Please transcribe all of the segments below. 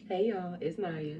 Hey y'all, it's Naya.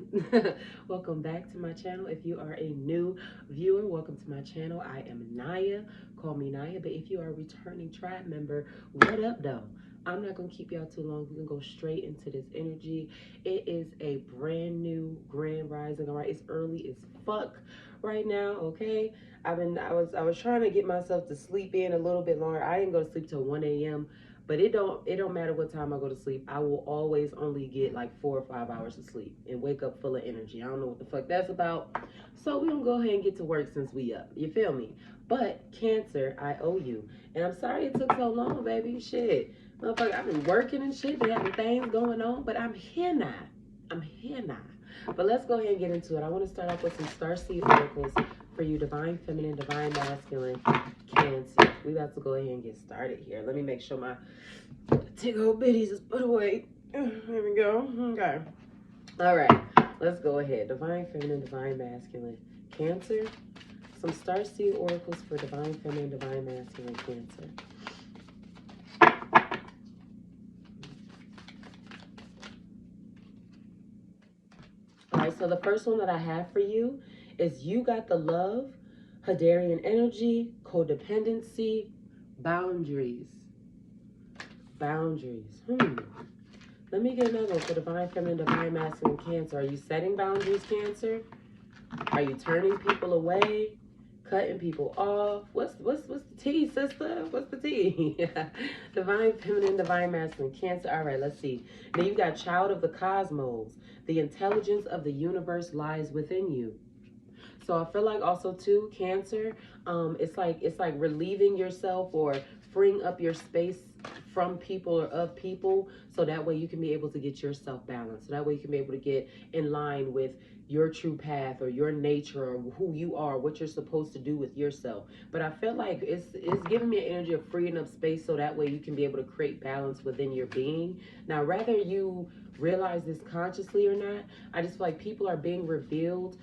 Welcome back to my channel. If you are a new viewer, welcome to my channel. I am Naya. Call me Naya. But if you are a returning tribe member, what up though? I'm not going to keep y'all too long. We're going to go straight into this energy. It is a brand new grand rising, all right? It's early as fuck right now, okay? I was trying to get myself to sleep in a little bit longer. I didn't go to sleep till 1 a.m. But it don't matter what time I go to sleep. I will always only get like 4 or 5 hours of sleep and wake up full of energy. I don't know what the fuck that's about. So we're gonna go ahead and get to work since we up. You feel me? But Cancer, I owe you. And I'm sorry it took so long, baby. Shit. Motherfucker, I've been working and shit, been having things going on, but I'm here now. I'm here now. But let's go ahead and get into it. I want to start off with some starseed oracles for you, divine feminine, divine masculine, Cancer. We about to go ahead and get started here. Let me make sure my tick old bitties is put away. Here we go. Okay. All right. Let's go ahead. Divine feminine, divine masculine, Cancer. Some starseed oracles for divine feminine, divine masculine, Cancer. All right. So the first one that I have for you is you got the love, Hadarian energy, codependency, boundaries. Boundaries. Let me get another one for divine feminine, divine masculine, Cancer. Are you setting boundaries, Cancer? Are you turning people away? Cutting people off? What's the tea, sister? What's the tea? Divine feminine, divine masculine, Cancer. All right, let's see. Now you got child of the cosmos. The intelligence of the universe lies within you. So I feel like also too, Cancer, it's like relieving yourself or freeing up your space from people or of people, so that way you can be able to get yourself balanced. So that way you can be able to get in line with your true path or your nature or who you are, what you're supposed to do with yourself. But I feel like it's giving me an energy of freeing up space, so that way you can be able to create balance within your being. Now, whether you realize this consciously or not, I just feel like people are being revealed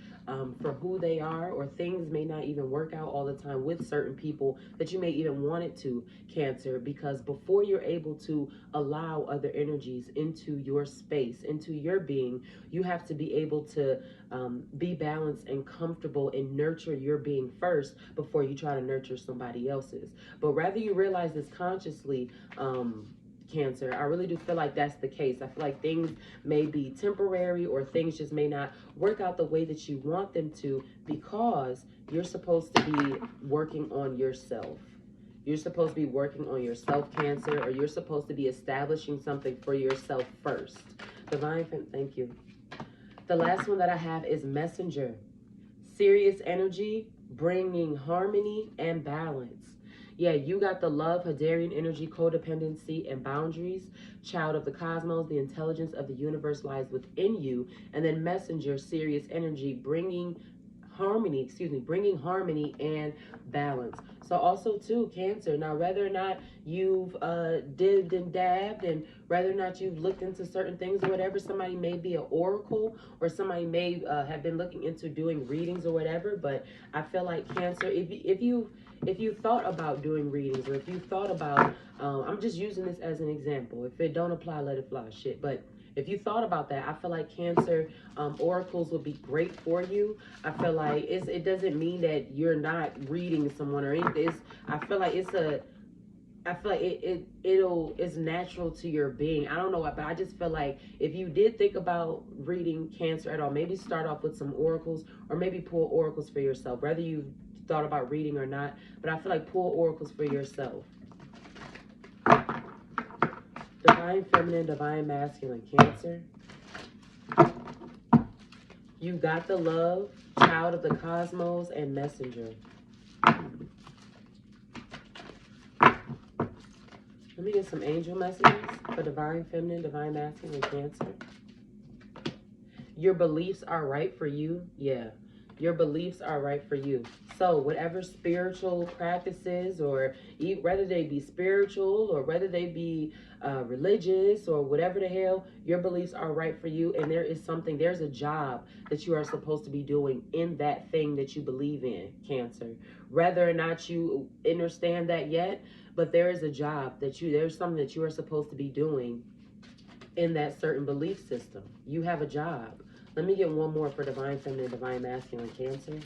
for who they are, or things may not even work out all the time with certain people that you may even want it to, Cancer, because before you're able to allow other energies into your space, into your being, you have to be able to be balanced and comfortable and nurture your being first before you try to nurture somebody else's. But rather you realize this consciously, Cancer, I really do feel like that's the case. I feel like things may be temporary, or things just may not work out the way that you want them to, because you're supposed to be working on yourself. You're supposed to be working on yourself, Cancer, or you're supposed to be establishing something for yourself first. Divine, thank you. The last one that I have is Messenger. Serious energy, bringing harmony and balance. Yeah, you got the love, Hadarian energy, codependency, and boundaries. Child of the cosmos, the intelligence of the universe lies within you. And then Messenger, serious energy, bringing harmony and balance. So also too, Cancer, now whether or not you've dibbed and dabbed, and whether or not you've looked into certain things or whatever, somebody may be an oracle, or somebody may have been looking into doing readings or whatever. But I feel like, Cancer, if you thought about doing readings, or if you thought about, I'm just using this as an example. If it don't apply, let it fly, shit. But if you thought about that, I feel like, Cancer, oracles would be great for you. I feel like it doesn't mean that you're not reading someone or anything. I feel like it's natural to your being. I don't know, but I just feel like if you did think about reading, Cancer, at all, maybe start off with some oracles, or maybe pull oracles for yourself, whether you've thought about reading or not. But I feel like pull oracles for yourself. Divine feminine, divine masculine, Cancer. You got the love, child of the cosmos, and messenger. Let me get some angel messages for divine feminine, divine masculine, and Cancer. Your beliefs are right for you. Yeah, your beliefs are right for you. So whatever spiritual practices, or whether they be spiritual or whether they be religious or whatever the hell, your beliefs are right for you. And there's a job that you are supposed to be doing in that thing that you believe in, Cancer. Whether or not you understand that yet, but there is a job there's something that you are supposed to be doing in that certain belief system. You have a job. Let me get one more for Divine Feminine, Divine Masculine, Cancer.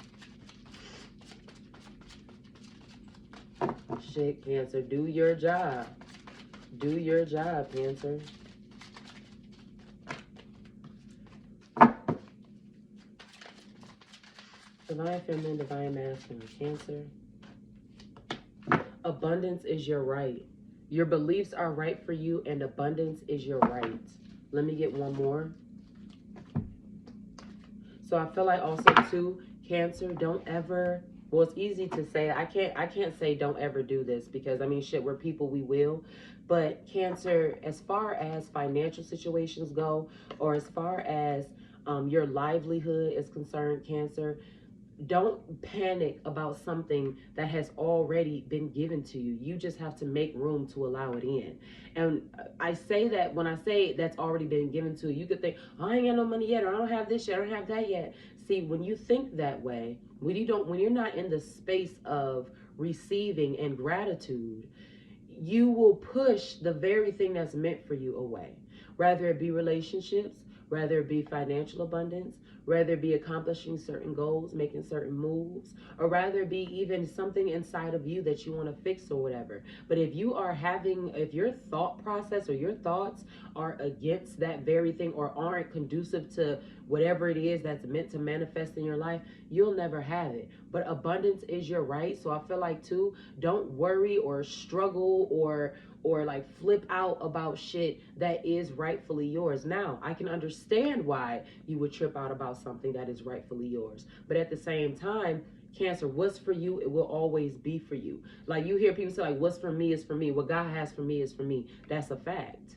Shit, Cancer, do your job. Do your job, Cancer. Divine Feminine, Divine Masculine, Cancer. Abundance is your right. Your beliefs are right for you, and abundance is your right. Let me get one more. So I feel like also too, Cancer, don't ever, well, it's easy to say, I can't say don't ever do this, because I mean, shit, we're people, we will. But Cancer, as far as financial situations go, or as far as your livelihood is concerned, Cancer, don't panic about something that has already been given to you. You just have to make room to allow it in. And I say that when I say that's already been given to you, you could think, oh, I ain't got no money yet, or I don't have this yet, I don't have that yet. See, when you think that way, when you're not in the space of receiving and gratitude, you will push the very thing that's meant for you away. Rather it be relationships, rather it be financial abundance, rather it be accomplishing certain goals, making certain moves, or rather it be even something inside of you that you want to fix or whatever. But if your thought process or your thoughts are against that very thing, or aren't conducive to whatever it is that's meant to manifest in your life, you'll never have it. But abundance is your right. So I feel like too, don't worry or struggle or like flip out about shit that is rightfully yours. Now, I can understand why you would trip out about something that is rightfully yours. But at the same time, Cancer, what's for you, it will always be for you. Like you hear people say like, what's for me is for me. What God has for me is for me. That's a fact.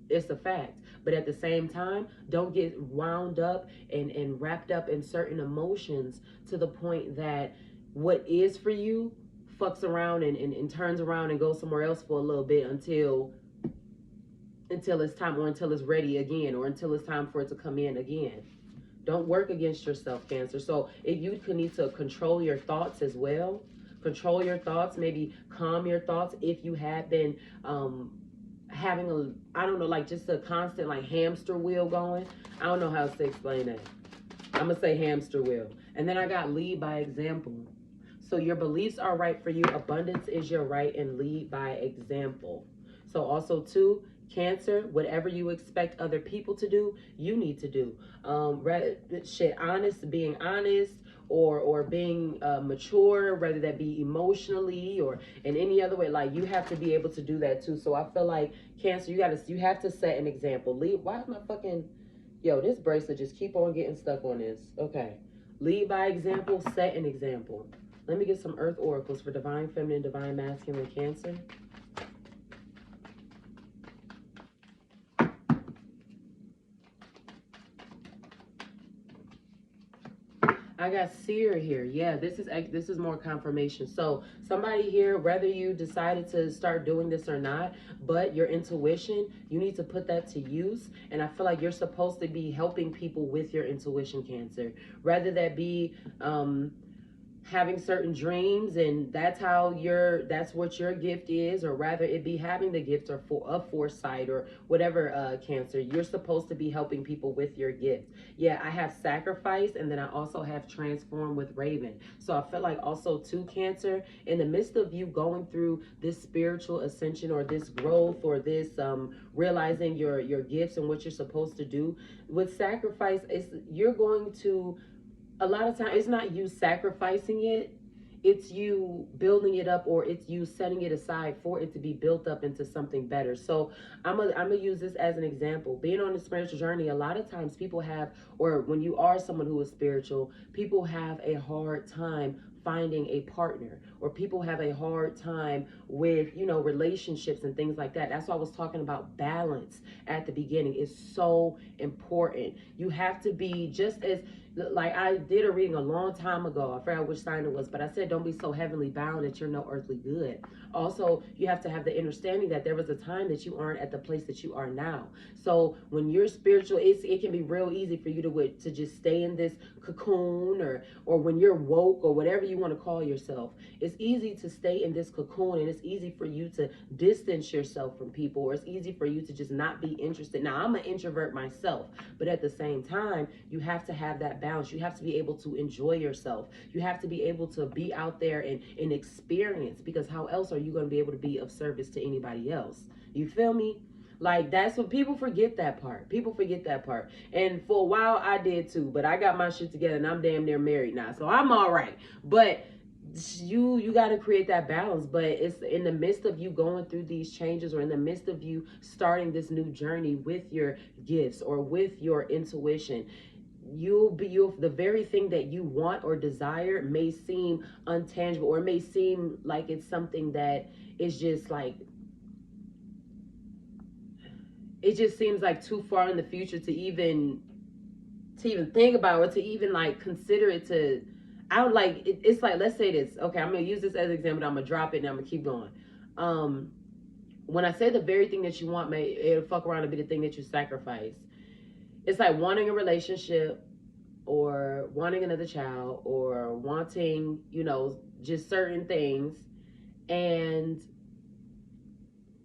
It's a fact. But at the same time, don't get wound up and wrapped up in certain emotions to the point that what is for you fucks around and turns around and goes somewhere else for a little bit until it's time, or until it's ready again, or until it's time for it to come in again. Don't work against yourself, Cancer. So if you could need to control your thoughts as well. Control your thoughts, maybe calm your thoughts if you have been having I don't know, like just a constant like hamster wheel going. I don't know how else to explain that. I'm gonna say hamster wheel. And then I got lead by example. So your beliefs are right for you. Abundance is your right, and lead by example. So also too, Cancer, whatever you expect other people to do, you need to do. Being honest, or being mature, whether that be emotionally or in any other way, like you have to be able to do that too. So I feel like Cancer, you have to set an example. Why is my fucking, this bracelet just keep on getting stuck on this? Okay. Lead by example, set an example. Let me get some earth oracles for Divine Feminine, Divine Masculine, Cancer. I got seer here. Yeah, this is more confirmation. So somebody here, whether you decided to start doing this or not, but your intuition, you need to put that to use. And I feel like you're supposed to be helping people with your intuition, Cancer. Rather that be having certain dreams, and that's what your gift is, or rather it be having the gift of foresight or whatever, Cancer. You're supposed to be helping people with your gift. Yeah, I have sacrifice, and then I also have transform with Raven. So I feel like also too, Cancer, in the midst of you going through this spiritual ascension or this growth or this realizing your gifts and what you're supposed to do with sacrifice, you're going to, a lot of times it's not you sacrificing it, it's you building it up, or it's you setting it aside for it to be built up into something better. So I'm gonna use this as an example. Being on a spiritual journey, a lot of times people have, or when you are someone who is spiritual, people have a hard time finding a partner, or people have a hard time with, relationships and things like that. That's why I was talking about balance at the beginning. It's so important. You have to be just as like I did a reading a long time ago. I forgot which sign it was, but I said don't be so heavenly bound that you're no earthly good. Also, you have to have the understanding that there was a time that you aren't at the place that you are now. So when you're spiritual, it can be real easy for you to just stay in this cocoon, or when you're woke or whatever you want to call yourself. It's easy to stay in this cocoon, and it's easy for you to distance yourself from people, or it's easy for you to just not be interested. Now, I'm an introvert myself, but at the same time, you have to have that balance. You have to be able to enjoy yourself. You have to be able to be out there and experience, because how else are you going to be able to be of service to anybody else? You feel me? Like, that's what people forget, that part. People forget that part. And for a while I did too, but I got my shit together and I'm damn near married now, so I'm all right. But you got to create that balance. But it's in the midst of you going through these changes, or in the midst of you starting this new journey with your gifts or with your intuition, you'll the very thing that you want or desire may seem untangible, or it may seem like it's something that is just like, it just seems like too far in the future to even think about, or to even like consider it. To I don't like it, it's like, let's say this. Okay, I'm gonna use this as an example. I'm gonna drop it and I'm gonna keep going. When I say the very thing that you want, it'll fuck around and be the thing that you sacrifice. It's like wanting a relationship, or wanting another child, or wanting, just certain things, and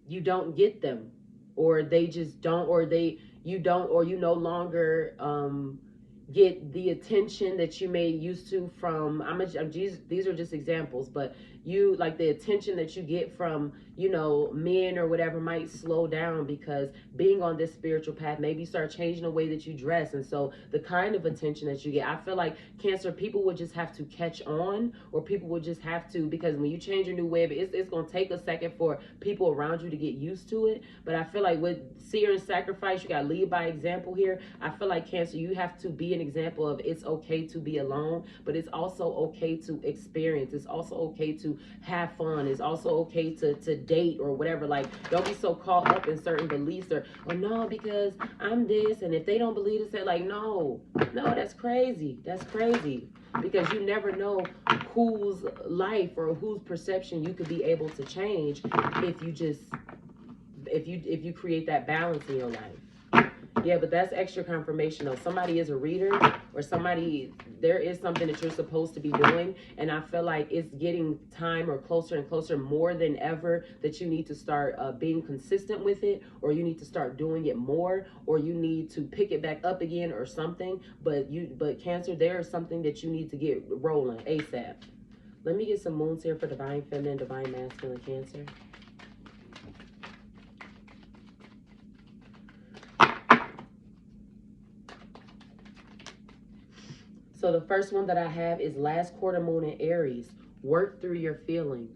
you don't get them, or they just don't, or you no longer get the attention that you may used to from, these are just examples, but you, like, the attention that you get from, men or whatever might slow down, because being on this spiritual path, maybe start changing the way that you dress. And so the kind of attention that you get, I feel like Cancer, people would just have to catch on, or people would just have to, because when you change your new way, it's going to take a second for people around you to get used to it. But I feel like with seer and sacrifice, you got to lead by example here. I feel like Cancer, you have to be an example of, it's okay to be alone, but it's also okay to experience. It's also okay to have fun. It's also okay to date or whatever. Like, don't be so caught up in certain beliefs, or no, because I'm this, and if they don't believe it, say like, no, that's crazy. That's crazy. Because you never know whose life or whose perception you could be able to change if you create that balance in your life. Yeah, but that's extra confirmation though. Somebody is a reader, or there is something that you're supposed to be doing, and I feel like it's getting time, or closer and closer, more than ever, that you need to start being consistent with it, or you need to start doing it more, or you need to pick it back up again or something. But Cancer, there is something that you need to get rolling ASAP. Let me get some moons here for Divine Feminine, Divine Masculine, Cancer. So the first one that I have is last quarter moon in Aries. Work through your feelings.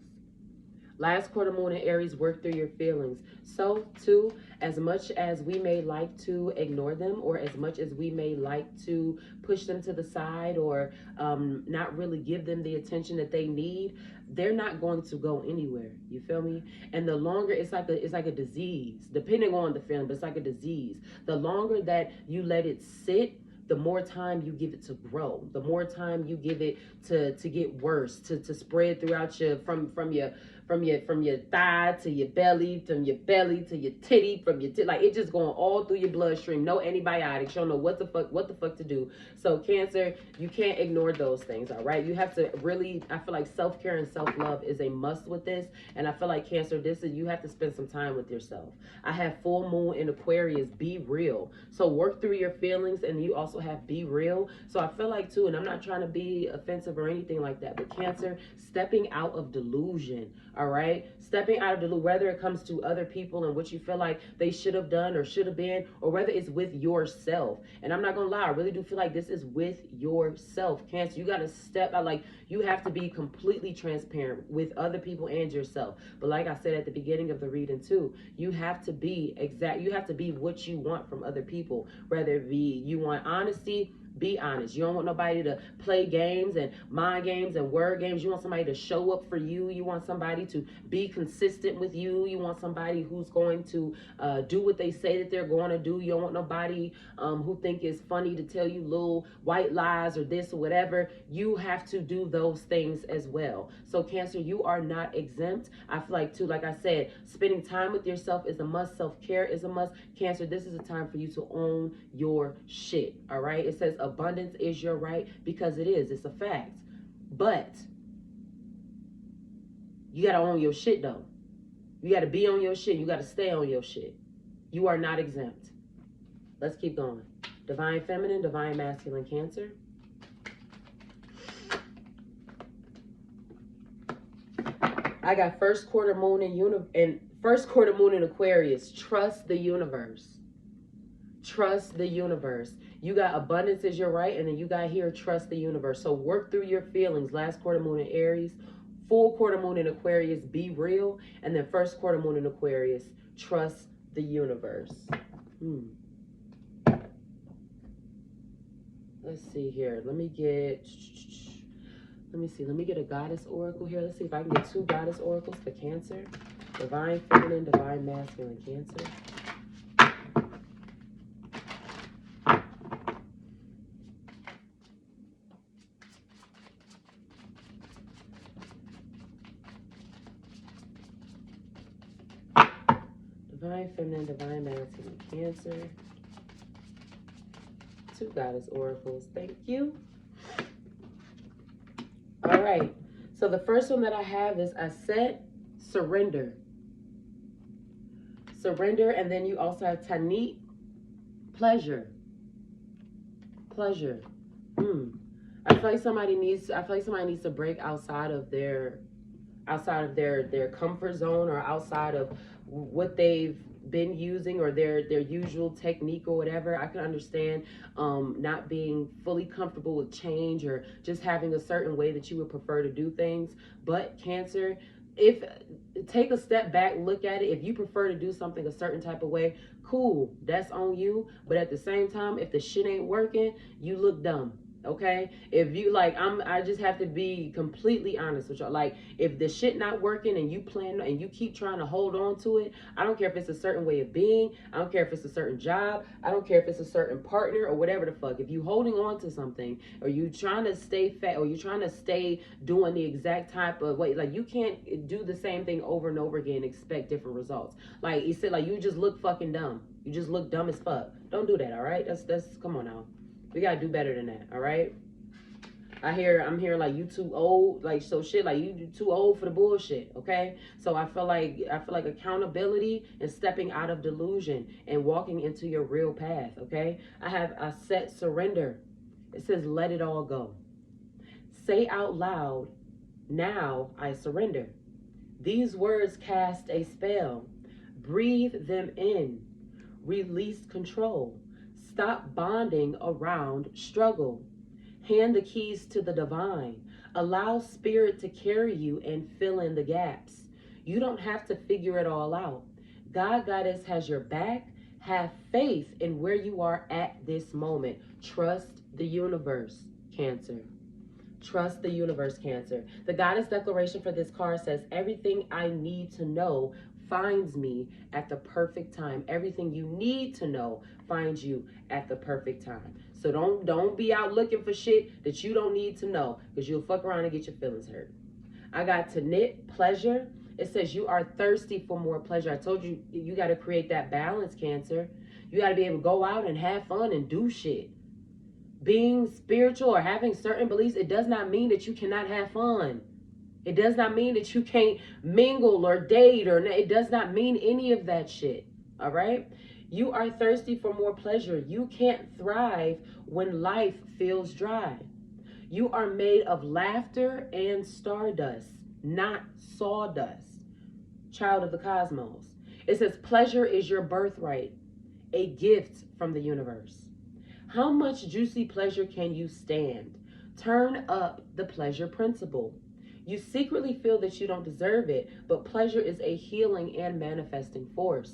Last quarter moon in Aries, work through your feelings. So too, as much as we may like to ignore them, or as much as we may like to push them to the side, or not really give them the attention that they need, they're not going to go anywhere. You feel me? And the longer, it's like a disease, depending on the feeling, but it's like a disease. The longer that you let it sit, the more time you give it to grow, the more time you give it to get worse, to spread throughout your, from your thigh to your belly, from your belly to your titty, from your like, it just going all through your bloodstream. No antibiotics. You don't know what the fuck to do. So Cancer, you can't ignore those things. All right, you have to really, I feel like self-care and self-love is a must with this. And I feel like Cancer, you have to spend some time with yourself. I have full moon in Aquarius. Be real. So work through your feelings, and you also have be real. So I feel like too, and I'm not trying to be offensive or anything like that, but Cancer, stepping out of delusion. All right, stepping out of the loop, whether it comes to other people and what you feel like they should have done or should have been, or whether it's with yourself. And I'm not gonna lie, I really do feel like this is with yourself, Cancer. You got to step out, like, you have to be completely transparent with other people and yourself. But like I said at the beginning of the reading too, you have to be what you want from other people, whether it be you want honesty, Be honest. You don't want nobody to play games and mind games and word games. You want somebody to show up for you. You want somebody to be consistent with you. You want somebody who's going to do what they say that they're going to do. You don't want nobody who think it's funny to tell you little white lies or this or whatever. You have to do those things as well. So Cancer, you are not exempt. I feel like too, like I said, spending time with yourself is a must. Self-care is a must. Cancer, this is a time for you to own your shit. All right. It says abundance is your right, because it is. It's a fact. But you got to own your shit though. You got to be on your shit. You got to stay on your shit. You are not exempt. Let's keep going. Divine Feminine, Divine Masculine, Cancer. I got first quarter moon in first quarter moon in Aquarius. Trust the universe. Trust the universe. You got abundance is your right, and then you got here trust the universe. So work through your feelings. Last quarter moon in Aries, full quarter moon in Aquarius, be real, and then first quarter moon in Aquarius, trust the universe. Let's see here. Let me get a goddess oracle here. Let's see if I can get 2 goddess oracles for Cancer. Divine Feminine, Divine Masculine, Cancer. Divine Feminine, Divine Masculine, Cancer. 2 goddess oracles. Thank you. All right. So the first one that I have is Aset, surrender. Surrender, and then you also have Tanit, pleasure. Pleasure. I feel like somebody needs to break outside of their comfort zone, or outside of what they've been using, or their usual technique or whatever. I can understand not being fully comfortable with change, or just having a certain way that you would prefer to do things. But Cancer, take a step back, look at it. If you prefer to do something a certain type of way, cool, that's on you. But at the same time, if the shit ain't working, you look dumb. Okay, if you like, I just have to be completely honest with y'all. Like, if the shit not working and you plan and you keep trying to hold on to it, I don't care if it's a certain way of being, I don't care if it's a certain job, I don't care if it's a certain partner or whatever the fuck. If you holding on to something, or you trying to stay fat, or you trying to stay doing the exact type of way, like, you can't do the same thing over and over again and expect different results. Like he said, like, you just look fucking dumb. You just look dumb as fuck. Don't do that. All right, that's come on now. We gotta do better than that, all right? I'm hearing like, you too old, like, so shit, like, you too old for the bullshit, okay? So I feel like accountability and stepping out of delusion and walking into your real path, okay? I have Aset, surrender. It says, let it all go. Say out loud, now I surrender. These words cast a spell. Breathe them in. Release control. Stop bonding around struggle. Hand the keys to the divine. Allow spirit to carry you and fill in the gaps. You don't have to figure it all out. God, Goddess has your back. Have faith in where you are at this moment. Trust the universe, Cancer. Trust the universe, Cancer. The Goddess declaration for this card says, everything I need to know finds me at the perfect time. Everything you need to know finds you at the perfect time. So don't be out looking for shit that you don't need to know, because you'll fuck around and get your feelings hurt. I got Tanit, pleasure. It says you are thirsty for more pleasure. I told you, you got to create that balance, Cancer. You got to be able to go out and have fun and do shit. Being spiritual or having certain beliefs, it does not mean that you cannot have fun. It does not mean that you can't mingle or date, or it does not mean any of that shit. All right? You are thirsty for more pleasure. You can't thrive when life feels dry. You are made of laughter and stardust, not sawdust. Child of the cosmos. It says pleasure is your birthright, a gift from the universe. How much juicy pleasure can you stand? Turn up the pleasure principle. You secretly feel that you don't deserve it, but pleasure is a healing and manifesting force.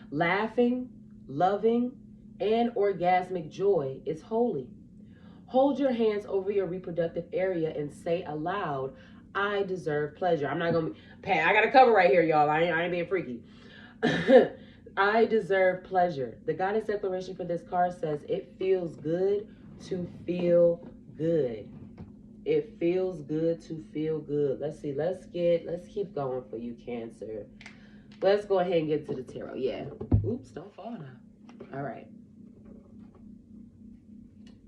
Laughing, loving, and orgasmic joy is holy. Hold your hands over your reproductive area and say aloud, I deserve pleasure. I'm not going to, Pat, I got a cover right here, y'all. I ain't being freaky. I deserve pleasure. The goddess declaration for this card says, it feels good to feel good. It feels good to feel good. Let's see. Let's keep going for you, Cancer. Let's go ahead and get to the tarot. Yeah. Oops, don't fall now. All right.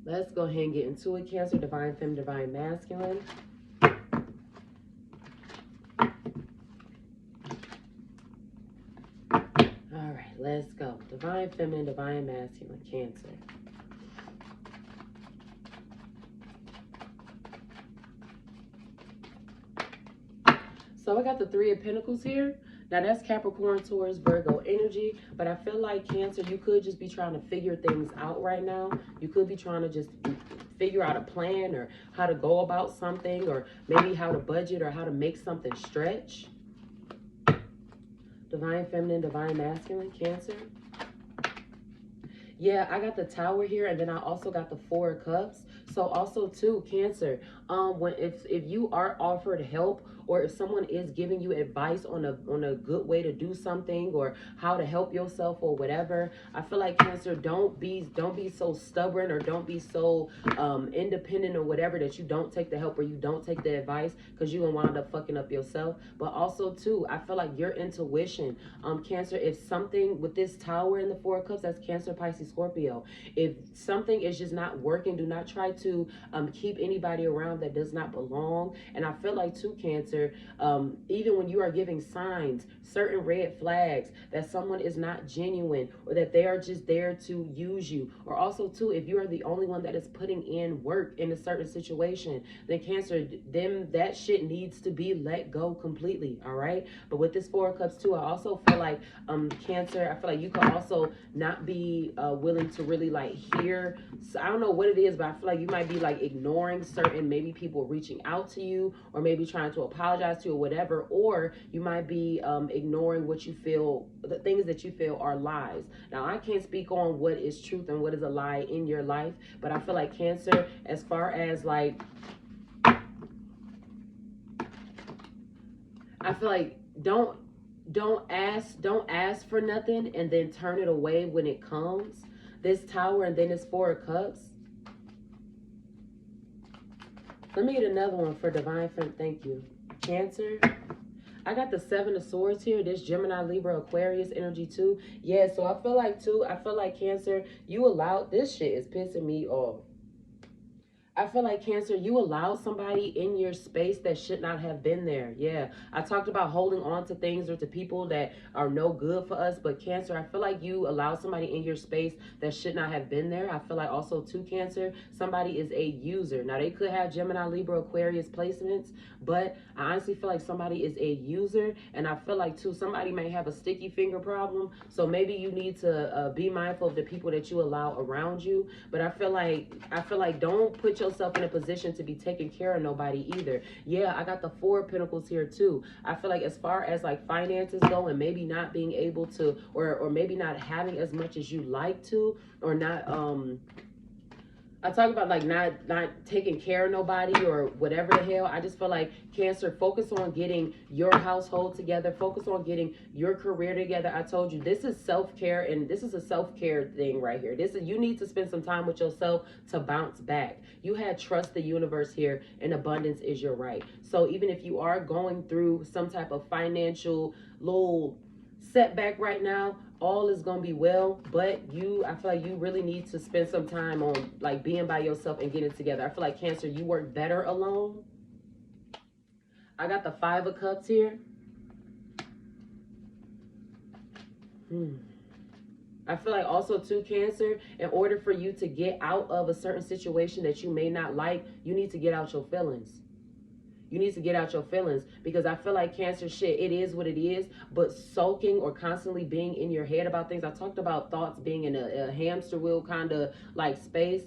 Let's go ahead and get into it, Cancer. Divine Femme, Divine Masculine. All right, let's go. Divine Feminine, Divine Masculine, Cancer. So I got the Three of Pentacles here. Now that's Capricorn, Taurus, Virgo energy, but I feel like Cancer, you could just be trying to figure things out right now. You could be trying to just figure out a plan or how to go about something, or maybe how to budget or how to make something stretch. Divine Feminine, Divine Masculine, Cancer. Yeah, I got the Tower here, and then I also got the Four of Cups. So also too, Cancer, if you are offered help, or if someone is giving you advice on a good way to do something, or how to help yourself or whatever, I feel like, Cancer, don't be so stubborn, or don't be so independent or whatever, that you don't take the help or you don't take the advice, because you're gonna wind up fucking up yourself. But also too, I feel like your intuition, Cancer, if something with this Tower in the Four of Cups, that's Cancer, Pisces, Scorpio, if something is just not working, do not try to keep anybody around that does not belong. And I feel like too, Cancer, even when you are giving signs, certain red flags that someone is not genuine, or that they are just there to use you, or also too, if you are the only one that is putting in work in a certain situation, then Cancer, that shit needs to be let go completely. All right. But with this Four of Cups too, I also feel like Cancer, I feel like you could also not be willing to really like hear. So I don't know what it is, but I feel like you might be like ignoring certain maybe people reaching out to you, or maybe trying to apologize to you or whatever, or you might be ignoring what you feel, the things that you feel are lies. Now I can't speak on what is truth and what is a lie in your life, but I feel like, Cancer, as far as like, I feel like don't ask for nothing and then turn it away when it comes. This Tower and then this Four of Cups. Let me get another one for Divine Femme. Thank you, Cancer. I got the Seven of Swords here. This Gemini, Libra, Aquarius energy too. Yeah, so I feel like Cancer, you allowed, this shit is pissing me off. I feel like, Cancer, you allow somebody in your space that should not have been there. Yeah, I talked about holding on to things or to people that are no good for us. But Cancer, I feel like you allow somebody in your space that should not have been there. I feel like also too, Cancer, somebody is a user. Now they could have Gemini, Libra, Aquarius placements, but I honestly feel like somebody is a user. And I feel like too, somebody may have a sticky finger problem. So maybe you need to be mindful of the people that you allow around you. But I feel like don't put yourself in a position to be taking care of nobody either. Yeah, I got the Four of Pentacles here too. I feel like as far as like finances go, and maybe not being able to, or maybe not having as much as you like to, or not I talk about like not taking care of nobody or whatever the hell. I just feel like, Cancer, focus on getting your household together. Focus on getting your career together. I told you, this is self-care, and this is a self-care thing right here. This is, you need to spend some time with yourself to bounce back. You had trust the universe here, and abundance is your right. So even if you are going through some type of financial little setback right now, all is gonna be well. But I feel like you really need to spend some time on like being by yourself and getting it together. I feel like, Cancer, you work better alone. I got the Five of Cups here. I feel like also too, Cancer, in order for you to get out of a certain situation that you may not like, you need to get out your feelings. You need to get out your feelings, because I feel like Cancer shit, it is what it is, but sulking or constantly being in your head about things. I talked about thoughts being in a hamster wheel kind of like space.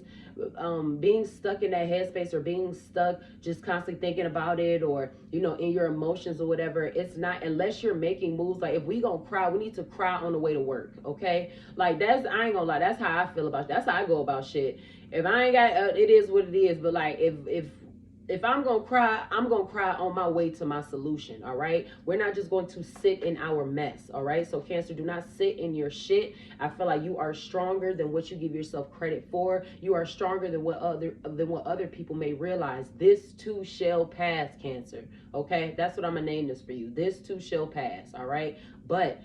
Being stuck in that headspace, or being stuck just constantly thinking about it, or in your emotions or whatever. It's not, unless you're making moves. Like, if we gonna cry, we need to cry on the way to work, okay? Like, that's, I ain't gonna lie, that's how I feel about, that's how I go about shit. If I ain't got it is what it is. But like, if I'm gonna cry, I'm gonna cry on my way to my solution. All right, we're not just going to sit in our mess. All right, so Cancer, do not sit in your shit. I feel like you are stronger than what you give yourself credit for. You are stronger than what other people may realize. This too shall pass, Cancer. Okay, that's what I'm gonna name this for you. This too shall pass. All right, but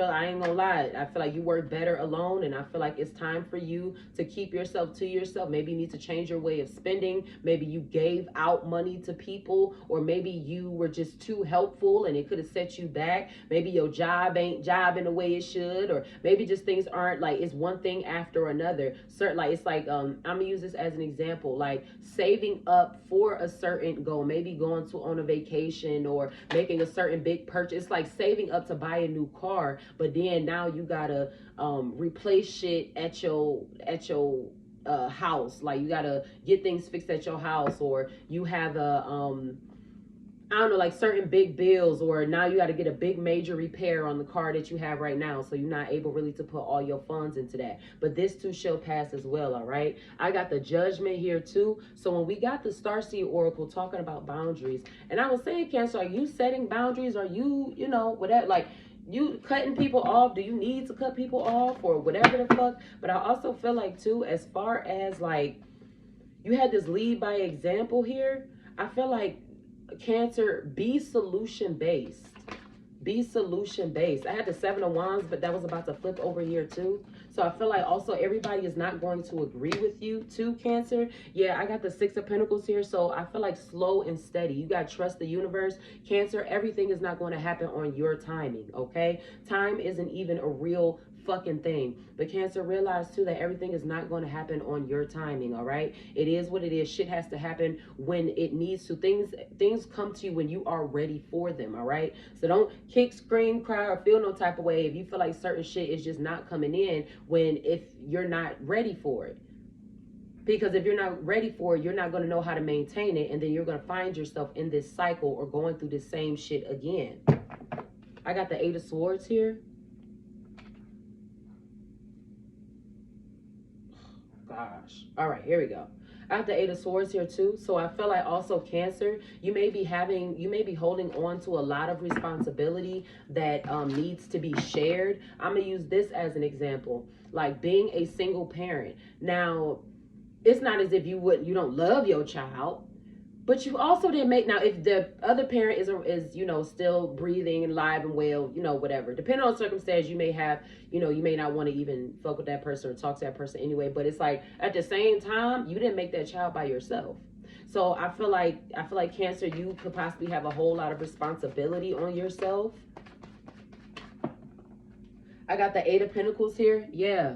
I ain't gonna lie, I feel like you work better alone, and I feel like it's time for you to keep yourself to yourself. Maybe you need to change your way of spending. Maybe you gave out money to people, or maybe you were just too helpful and it could have set you back. Maybe your job ain't jobbing the way it should, or maybe just things aren't, like, it's one thing after another. Certain, like, it's like, I'm gonna use this as an example, like saving up for a certain goal, maybe going on a vacation, or making a certain big purchase. It's like saving up to buy a new car, but then now you gotta replace shit at your house. Like, you gotta get things fixed at your house, or you have a I don't know, like certain big bills, or now you got to get a big major repair on the car that you have right now, so you're not able really to put all your funds into that. But this too shall pass as well. All right, I got the Judgment here too. So when we got the Starseed Oracle talking about boundaries, and I was saying, Cancer, are you setting boundaries? Are you, whatever, like, you cutting people off? Do you need to cut people off, or whatever the fuck? But I also feel like too, as far as like, you had this lead by example here, I feel like, Cancer, be solution based. Be solution based. I had the Seven of Wands, but that was about to flip over here too. So I feel like also everybody is not going to agree with you too, Cancer. Yeah, I got the Six of Pentacles here. So I feel like slow and steady. You got to trust the universe. Cancer, everything is not going to happen on your timing, okay? Time isn't even a real fucking thing. But Cancer, realize too that everything is not going to happen on your timing. All right, it is what it is. Shit has to happen when it needs to. Things come to you when you are ready for them. All right, so don't kick, scream, cry, or feel no type of way if you feel like certain shit is just not coming in if you're not ready for it. Because if you're not ready for it, you're not going to know how to maintain it, and then you're going to find yourself in this cycle or going through the same shit again. I got the Eight of Swords here. Gosh. All right, here we go. I have the Eight of Swords here too. So I feel like also, Cancer, you may be holding on to a lot of responsibility that needs to be shared. I'm gonna use this as an example, like being a single parent. Now, it's not as if you don't love your child, but you also didn't make, now if the other parent is still breathing and alive and well, whatever, depending on the circumstance, you may have, you may not want to even fuck with that person or talk to that person anyway. But it's like, at the same time, you didn't make that child by yourself. So I feel like Cancer, you could possibly have a whole lot of responsibility on yourself. I got the Eight of Pentacles here. Yeah,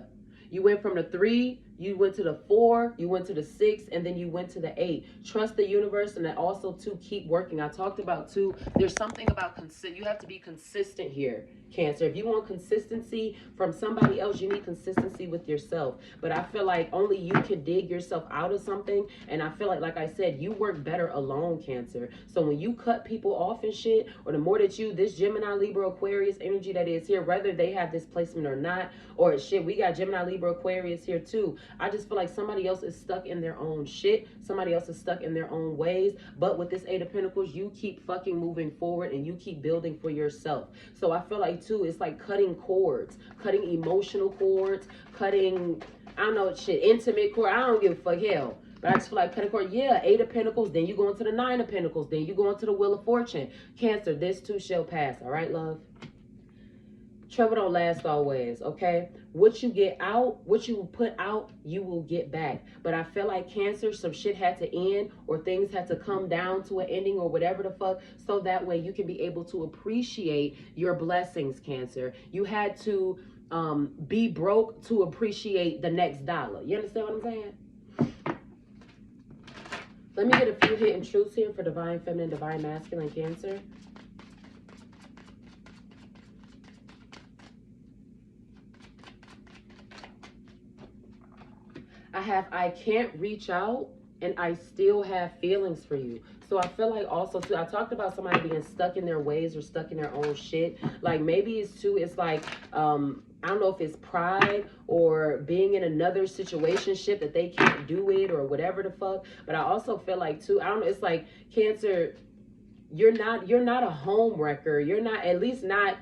you went from the 3, you went to the 4, you went to the 6, and then you went to the 8. Trust the universe, and then also to keep working. I talked about too, there's something about you have to be consistent here, Cancer. If you want consistency from somebody else, you need consistency with yourself. But I feel like only you can dig yourself out of something, and I feel like I said, you work better alone, Cancer. So when you cut people off and shit, or the more that this Gemini, Libra, Aquarius energy that is here, whether they have this placement or not, or shit, we got Gemini, Libra, Aquarius here too. I just feel like somebody else is stuck in their own shit. Somebody else is stuck in their own ways. But with this Eight of Pentacles, you keep fucking moving forward, and you keep building for yourself. So I feel like too, it's like cutting cords, cutting emotional cords, cutting, I don't know, shit, intimate cord. I don't give a fuck, hell. But I just feel like cutting cord. Yeah, Eight of Pentacles, then you go into the Nine of Pentacles, then you go into the Wheel of Fortune. Cancer, this too shall pass. All right, love? Trouble don't last always, okay? What you get out, what you put out, you will get back. But I feel like, Cancer, some shit had to end, or things had to come down to an ending, or whatever the fuck, so that way you can be able to appreciate your blessings, Cancer. You had to be broke to appreciate the next dollar. You understand what I'm saying? Let me get a few hidden truths here for Divine Feminine, Divine Masculine, Cancer. I can't reach out and I still have feelings for you. So I feel like also too, I talked about somebody being stuck in their ways or stuck in their own shit. Like maybe it's like, I don't know if it's pride or being in another situationship that they can't do it or whatever the fuck. But I also feel like too, I don't know, it's like Cancer, you're not a home wrecker. You're not, at least not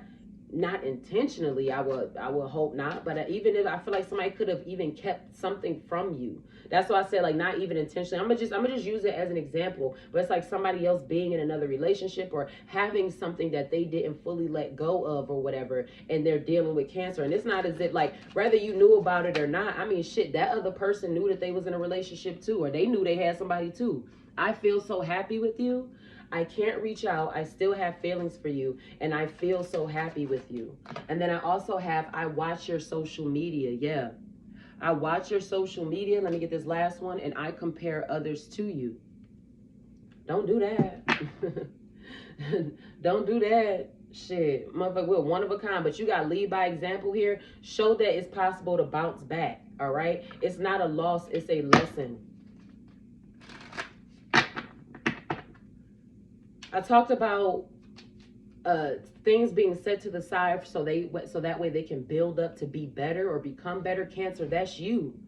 intentionally. I would hope not, but even if I feel like somebody could have even kept something from you. That's why I said like not even intentionally. I'm gonna just use it as an example, but it's like somebody else being in another relationship or having something that they didn't fully let go of or whatever, and they're dealing with Cancer. And it's not as if like whether you knew about it or not, I mean shit, that other person knew that they was in a relationship too, or they knew they had somebody too. I feel so happy with you. I can't reach out. I still have feelings for you. And I feel so happy with you. And then I also have, I watch your social media. Yeah. I watch your social media. Let me get this last one. And I compare others to you. Don't do that. Don't do that. Shit. Motherfucker, we're one of a kind. But you got to lead by example here. Show that it's possible to bounce back. All right? It's not a loss. It's a lesson. I talked about things being set to the side so that way they can build up to be better or become better. Cancer, that's you.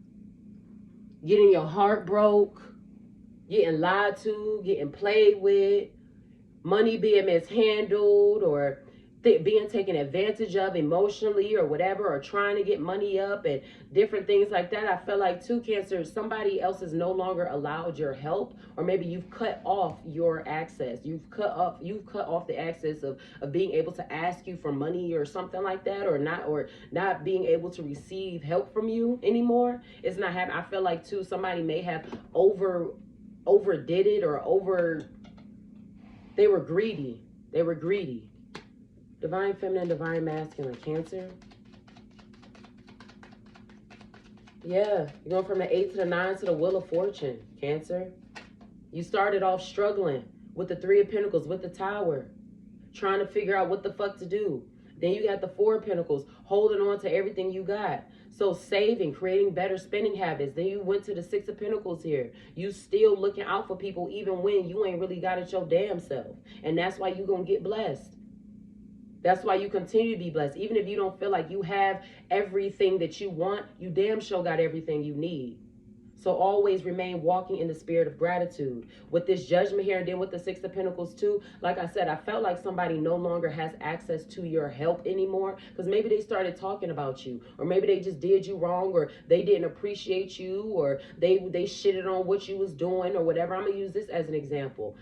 Getting your heart broke, getting lied to, getting played with, money being mishandled, or being taken advantage of emotionally or whatever, or trying to get money up and different things like that. I feel like too, Cancer, somebody else is no longer allowed your help, or maybe you've cut off your access. You've cut off the access of being able to ask you for money or something like that, or not being able to receive help from you anymore. It's not happening. I feel like too, somebody may have overdid it, or they were greedy. They were greedy. Divine Feminine, Divine Masculine, Cancer. Yeah, you're going from the 8 to the 9 to the Wheel of Fortune, Cancer. You started off struggling with the 3 of Pentacles, with the Tower, trying to figure out what the fuck to do. Then you got the 4 of Pentacles, holding on to everything you got. So saving, creating better spending habits. Then you went to the 6 of Pentacles here. You still looking out for people even when you ain't really got it your damn self. And that's why you gonna get blessed. That's why you continue to be blessed. Even if you don't feel like you have everything that you want, you damn sure got everything you need. So always remain walking in the spirit of gratitude. With this Judgment here, and then with the 6 of Pentacles too, like I said, I felt like somebody no longer has access to your help anymore, because maybe they started talking about you, or maybe they just did you wrong, or they didn't appreciate you, or they shitted on what you was doing or whatever. I'm going to use this as an example.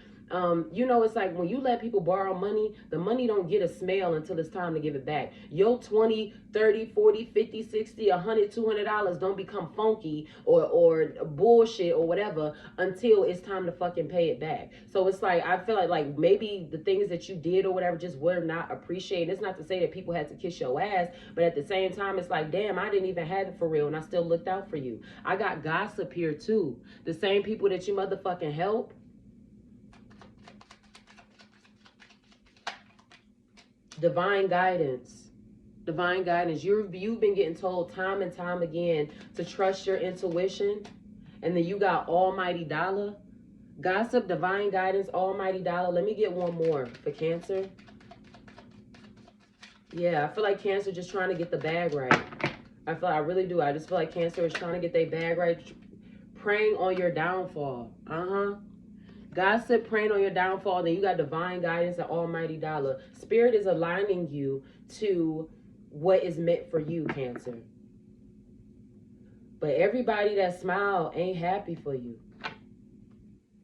You know, it's like when you let people borrow money, the money don't get a smell until it's time to give it back. Your 20, 30, 40, 50, 60, 100, $200 don't become funky or bullshit or whatever until it's time to fucking pay it back. So it's like, I feel like maybe the things that you did or whatever just were not appreciated. It's not to say that people had to kiss your ass, but at the same time, it's like, damn, I didn't even have it for real and I still looked out for you. I got gossip here too. The same people that you motherfucking help. Divine guidance. Divine guidance. You've been getting told time and time again to trust your intuition. And then you got Almighty Dollar. Gossip, divine guidance, Almighty Dollar. Let me get one more for Cancer. Yeah, I feel like Cancer just trying to get the bag right. I really do. I just feel like Cancer is trying to get their bag right. Praying on your downfall. Gossip, praying on your downfall. Then you got divine guidance and Almighty Dollar. Spirit is aligning you to what is meant for you, Cancer. But everybody that smile ain't happy for you.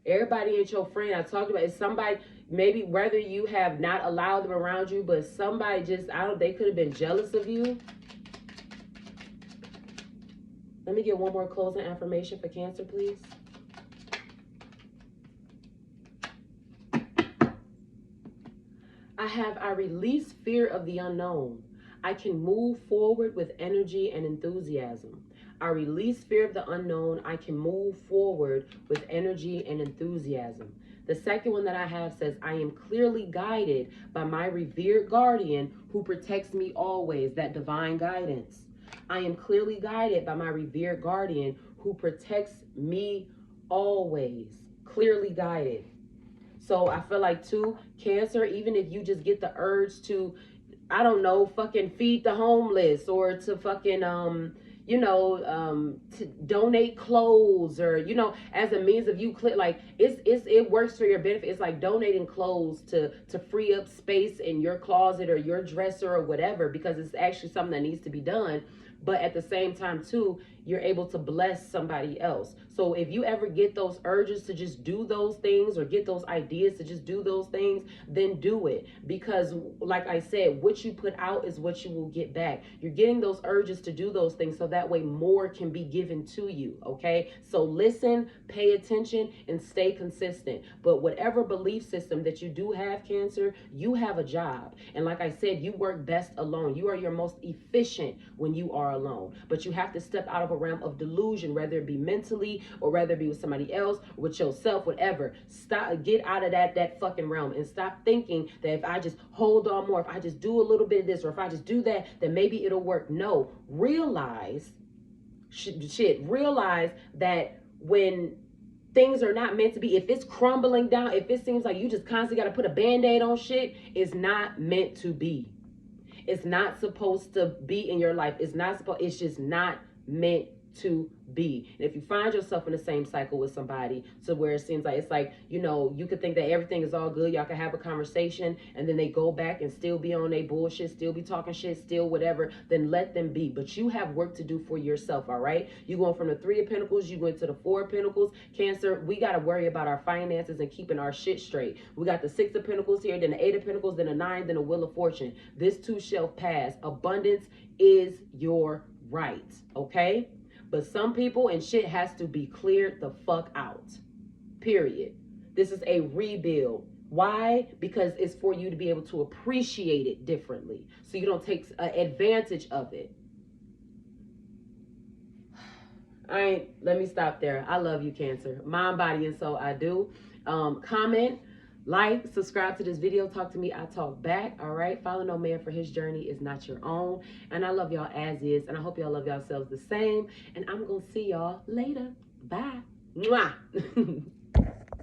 Everybody ain't your friend. I talked about it. Somebody, maybe whether you have not allowed them around you, but somebody just, they could have been jealous of you. Let me get one more closing affirmation for Cancer, please. I release fear of the unknown. I can move forward with energy and enthusiasm. I release fear of the unknown. I can move forward with energy and enthusiasm. The second one that I have says, I am clearly guided by my revered guardian who protects me always, that divine guidance. I am clearly guided by my revered guardian who protects me always. Clearly guided. So I feel like too, Cancer, even if you just get the urge to, I don't know, fucking feed the homeless, or to fucking to donate clothes, or as a means of you like it works for your benefit. It's like donating clothes to free up space in your closet or your dresser or whatever, because it's actually something that needs to be done. But at the same time too, you're able to bless somebody else. So if you ever get those urges to just do those things, or get those ideas to just do those things, then do it. Because like I said, what you put out is what you will get back. You're getting those urges to do those things so that way more can be given to you, okay? So listen, pay attention, and stay consistent. But whatever belief system that you do have, Cancer, you have a job. And like I said, you work best alone. You are your most efficient when you are alone. But you have to step out of a realm of delusion, whether it be mentally, or whether it be with somebody else, with yourself, whatever. Stop, get out of that fucking realm, and stop thinking that if I just hold on more, if I just do a little bit of this, or if I just do that, then maybe it'll work. No, realize that when things are not meant to be, if it's crumbling down, if it seems like you just constantly got to put a band-aid on shit, it's not meant to be. It's not supposed to be in your life. It's just not meant to be. And if you find yourself in the same cycle with somebody, so where it seems like it's like, you could think that everything is all good, y'all can have a conversation, and then they go back and still be on their bullshit, still be talking shit, still whatever, then let them be. But you have work to do for yourself, all right? You going from the 3 of Pentacles, you going to the 4 of Pentacles. Cancer, we got to worry about our finances and keeping our shit straight. We got the 6 of Pentacles here, then the 8 of Pentacles, then the 9, then the Wheel of Fortune. This too shall pass. Abundance is your right, okay? But some people and shit has to be cleared the fuck out. Period. This is a rebuild. Why? Because it's for you to be able to appreciate it differently, so you don't take advantage of it. Let me stop there. I love you, Cancer. Mind, body, and soul, I do. Comment, like, subscribe to this video. Talk to me, I talk back. All right. Follow no man, for his journey is not your own. And I love y'all as is. And I hope y'all love yourselves the same. And I'm going to see y'all later. Bye. Mwah.